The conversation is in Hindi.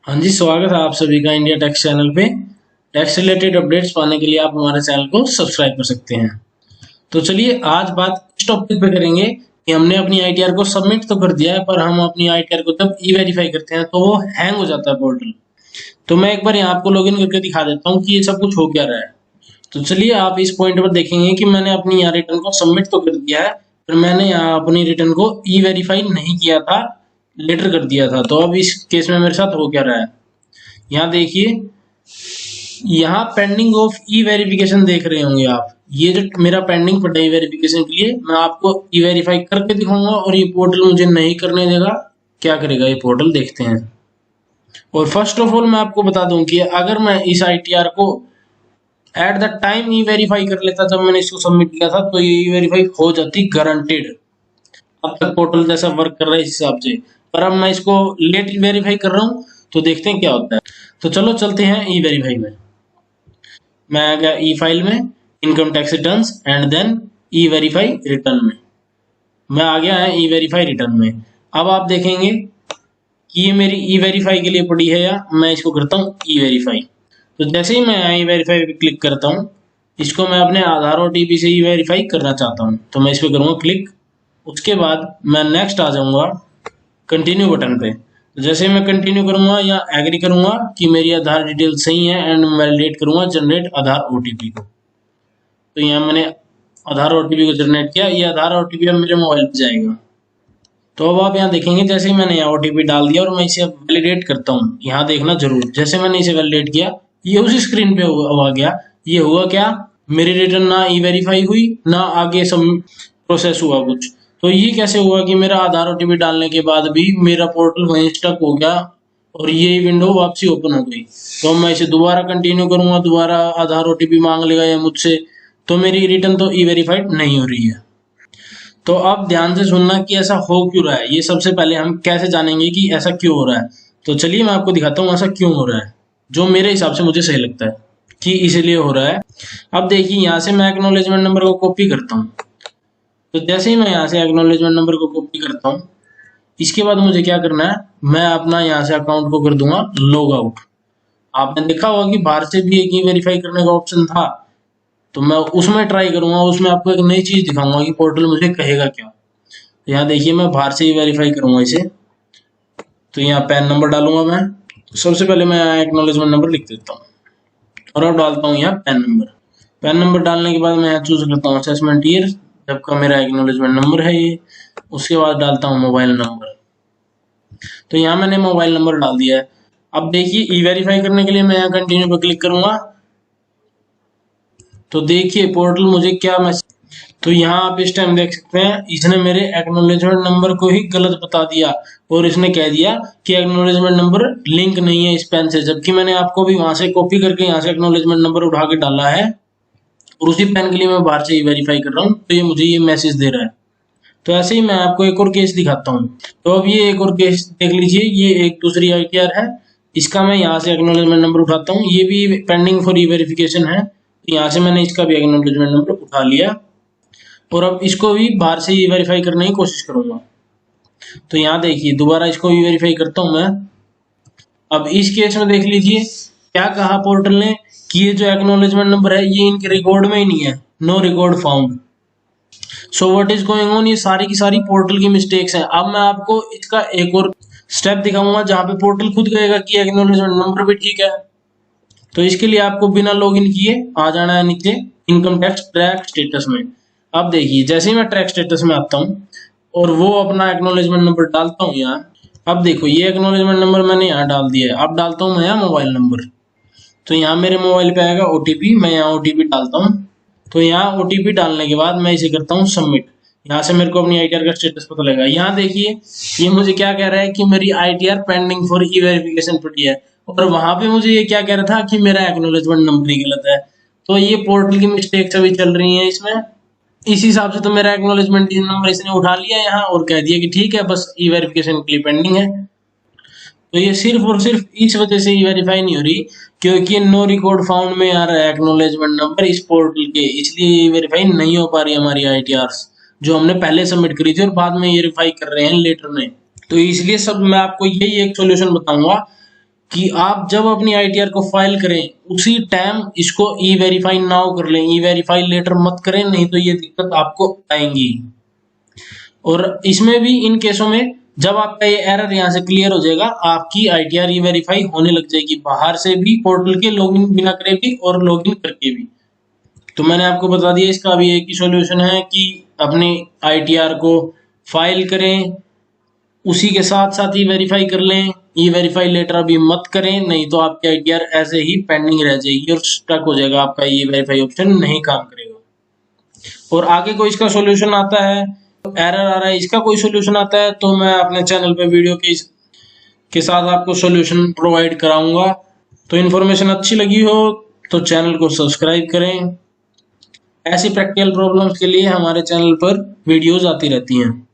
हाँ जी, स्वागत है आप सभी का इंडिया टैक्स चैनल पे। टैक्स रिलेटेड अपडेट्स पाने के लिए आप हमारे चैनल को सब्सक्राइब कर सकते हैं। तो चलिए आज बात इस टॉपिक पे करेंगे कि हमने अपनी आईटीआर को सबमिट तो कर दिया है, पर हम अपनी आईटीआर को जब ई वेरीफाई करते हैं तो वो हैंग हो जाता है पोर्टल। तो मैं एक बार यहाँ आपको लॉगिन करके दिखा देता हूँ कि ये सब कुछ हो क्या रहा है। तो चलिए आप इस पॉइंट पर देखेंगे कि मैंने अपनी यहाँ रिटर्न को सबमिट तो कर दिया है, पर मैंने यहाँ अपनी रिटर्न को ई वेरीफाई नहीं किया था, लेटर कर दिया था। तो अब इस केस में मेरे साथ हो क्या रहा है, यहाँ देखिए। यहाँ पेंडिंग ऑफ ई वेरिफिकेशन देख रहे होंगे आप। ये जो मेरा पेंडिंग पड़ा है वेरिफिकेशन के लिए, मैं आपको ई वेरीफाई करके दिखाऊंगा और ये पोर्टल मुझे नहीं करने देगा। क्या करेगा ये पोर्टल, देखते हैं। और फर्स्ट ऑफ ऑल मैं आपको बता दूं कि अगर मैं इस आईटीआर को at the time E verify कर लेता जब मैंने इसको सबमिट किया था, तो ये ई वेरीफाई हो जाती गारंटेड। अब तक पोर्टल जैसा वर्क कर रहा है इस हिसाब से, पर अब मैं इसको लेट वेरीफाई कर रहा हूँ, तो देखते हैं क्या होता है। तो चलो चलते हैं ई वेरीफाई में। मैं आ गया ई फाइल में, income tax returns and then e verify return में। मैं आ गया है ई वेरीफाई रिटर्न में। अब आप देखेंगे कि ये मेरी ई वेरीफाई के लिए पड़ी है, या मैं इसको करता हूँ ई वेरीफाई। तो जैसे ही मैं ई वेरीफाई पे क्लिक करता हूँ, इसको मैं अपने आधार ओटीपी से ई वेरीफाई करना चाहता हूँ, तो मैं इस पर करूँगा क्लिक। उसके बाद मैं नेक्स्ट आ जाऊँगा कंटिन्यू बटन पे। तो जैसे मैं कंटिन्यू करूंगा या एग्री करूंगा कि मेरी आधार डिटेल सही है, एंड वैलिडेट करूंगा जनरेट आधार ओटीपी को। तो यहाँ मैंने आधार ओटीपी को जनरेट किया, ये आधार ओटीपी अब मेरे मोबाइल पे जाएगा। तो अब आप यहाँ देखेंगे, जैसे ही मैंने यहाँ ओटीपी डाल दिया और मैं इसे वैलिडेट करता हूँ, यहाँ देखना जरूर। जैसे मैंने इसे वैलिडेट किया, ये उसी स्क्रीन पे आ गया। ये हुआ क्या, मेरी रिटर्न ना ई वेरीफाई हुई, ना आगे सब प्रोसेस हुआ कुछ। तो ये कैसे हुआ कि मेरा आधार ओटीपी डालने के बाद भी मेरा पोर्टल वहीं स्टक हो गया और ये विंडो वापसी ओपन हो गई। तो मैं इसे दोबारा कंटिन्यू करूंगा, दोबारा आधार ओटीपी मांग लेगा ये मुझसे, तो मेरी रिटर्न तो ई वेरीफाइड नहीं हो रही है। तो अब ध्यान से सुनना कि ऐसा हो क्यों रहा है। ये सबसे पहले हम कैसे जानेंगे कि ऐसा क्यों हो रहा है। तो चलिए मैं आपको दिखाता हूँ ऐसा क्यों हो रहा है, जो मेरे हिसाब से मुझे सही लगता है कि इसलिए हो रहा है। अब देखिए, यहाँ से मैं एक्नॉलेजमेंट नंबर को कॉपी करता हूँ। तो जैसे ही मैं यहाँ से एक्नॉलेजमेंट नंबर को कॉपी करता हूँ, इसके बाद मुझे क्या करना है, मैं अपना यहाँ से अकाउंट को कर दूंगा लॉग आउट। आपने देखा होगा कि बाहर से भी एक ही वेरीफाई करने का ऑप्शन था, तो मैं उसमें ट्राई करूंगा। उसमें आपको एक नई चीज दिखाऊंगा कि पोर्टल मुझे कहेगा क्या। तो यहाँ देखिए, मैं बाहर से ही वेरीफाई करूंगा इसे। तो यहाँ पैन नंबर डालूंगा मैं। तो सबसे पहले मैं एक्नॉलेजमेंट नंबर लिख देता हूँ और अब डालता हूँ यहाँ पैन नंबर। पैन नंबर डालने के बाद मैं यहाँ चूज करता हूँ असेसमेंट ईयर, जबकि मेरा एक्नॉलेजमेंट नंबर है ये। उसके बाद डालता हूँ मोबाइल नंबर। तो यहाँ मैंने मोबाइल नंबर डाल दिया है। अब देखिए, ई वेरीफाई करने के लिए मैं यहाँ कंटिन्यू पर क्लिक करूंगा। तो देखिए पोर्टल मुझे क्या मैसेज, तो यहाँ आप इस टाइम देख सकते हैं, इसने मेरे एक्नॉलेजमेंट नंबर को ही गलत बता दिया और इसने कह दिया कि एक्नॉलेजमेंट नंबर लिंक नहीं है इस पेन से, जबकि मैंने आपको भी वहां से कॉपी करके यहाँ से एक्नॉलेजमेंट नंबर उठा के डाला है और उसी पेन के लिए मैं बाहर से ही वेरीफाई कर रहा हूँ, तो ये मुझे ये मैसेज दे रहा है। तो ऐसे ही मैं आपको एक और केस दिखाता हूँ। तो अब ये एक और केस देख लीजिए, ये एक दूसरी आईटीआर है। इसका मैं यहाँ से एक्नॉलेजमेंट नंबर उठाता हूँ, ये भी पेंडिंग फॉर ई वेरिफिकेशन है। तो यहाँ से मैंने इसका भी एक्नॉलेजमेंट नंबर उठा लिया और अब इसको भी बाहर से ई वेरीफाई करने की कोशिश करूंगा। तो यहाँ देखिए, दोबारा इसको ई वेरीफाई करता हूँ मैं। अब इस केस में देख लीजिए क्या कहा पोर्टल ने कि ये जो एक्नॉलेजमेंट नंबर है ये इनके रिकॉर्ड में ही नहीं है, no record found. So what is going on, ये सारी की सारी पोर्टल की मिस्टेक्स हैं। अब मैं आपको इसका एक और स्टेप दिखाऊंगा जहां पे पोर्टल खुद कहेगा कि एक्नॉलेजमेंट नंबर भी ठीक है। तो इसके लिए आपको बिना लॉगिन किए आ जाना है नीचे इनकम टैक्स ट्रैक स्टेटस में। अब देखिए, जैसे ही मैं ट्रैक स्टेटस में आता हूँ और वो अपना एक्नॉलेजमेंट नंबर डालता हूँ यहाँ। अब देखो, ये एक्नॉलेजमेंट नंबर मैंने यहाँ डाल दिया है। अब डालता हूँ मैं यहाँ मोबाइल नंबर। तो यहाँ मेरे मोबाइल पे आएगा ओटीपी, मैं यहाँ ओटीपी डालता हूँ। तो यहाँ ओटीपी डालने के बाद मैं इसे करता हूँ सबमिट। यहाँ से मेरे को अपनी आईटीआर का स्टेटस पता लगेगा। यहाँ देखिए, ये मुझे क्या कह रहा है कि मेरी ITR pending for E verification पड़ी है, और वहां पे मुझे ये क्या कह रहा था कि मेरा एक्नॉलेजमेंट नंबर ही गलत है। तो ये पोर्टल की मिस्टेक्स अभी चल रही है इसमें। इस हिसाब से तो मेरा एक्नॉलेजमेंट नंबर इसने उठा लिया यहाँ और कह दिया कि ठीक है, बस ई वेरिफिकेशन के लिए पेंडिंग है। तो ये सिर्फ और सिर्फ इस वजह से वेरीफाई नहीं हो रही क्योंकि नो रिकॉर्ड फाउंड में आ रहा है एक्नॉलेजमेंट नंबर इस पोर्टल के, इसलिए वेरीफाई नहीं हो पा रही हमारी आईटीआरस जो हमने पहले सबमिट करी थी और बाद में वेरीफाई कर रहे हैं लेटर में। तो इसलिए सब मैं आपको यही एक सोल्यूशन बताऊंगा कि आप जब अपनी ITR को फाइल करें उसी टाइम इसको ई वेरीफाई नाउ कर लें, ई वेरीफाई लेटर मत करें, नहीं तो ये दिक्कत आपको आएंगी। और इसमें भी इन केसों में जब आपका ये एरर यहाँ से क्लियर हो जाएगा, आपकी ITR ई वेरीफाई होने लग जाएगी, बाहर से भी पोर्टल के लॉगिन बिना करे भी और लॉगिन करके भी। तो मैंने आपको बता दिया इसका अभी एक ही सॉल्यूशन है कि अपनी ITR को फाइल करें, उसी के साथ साथ ई वेरीफाई कर लें। ई वेरीफाई लेटर अभी मत करें, नहीं तो आपकी ITR ऐसे ही पेंडिंग रह जाएगी और स्टक हो जाएगा, आपका ई वेरीफाई ऑप्शन नहीं काम करेगा। और आगे कोई इसका सॉल्यूशन आता है, एरर आ रहा है, इसका कोई सॉल्यूशन आता है तो मैं अपने चैनल पे वीडियो के साथ आपको सॉल्यूशन प्रोवाइड कराऊंगा। तो इन्फॉर्मेशन अच्छी लगी हो तो चैनल को सब्सक्राइब करें। ऐसी प्रैक्टिकल प्रॉब्लम्स के लिए हमारे चैनल पर वीडियोज आती रहती हैं।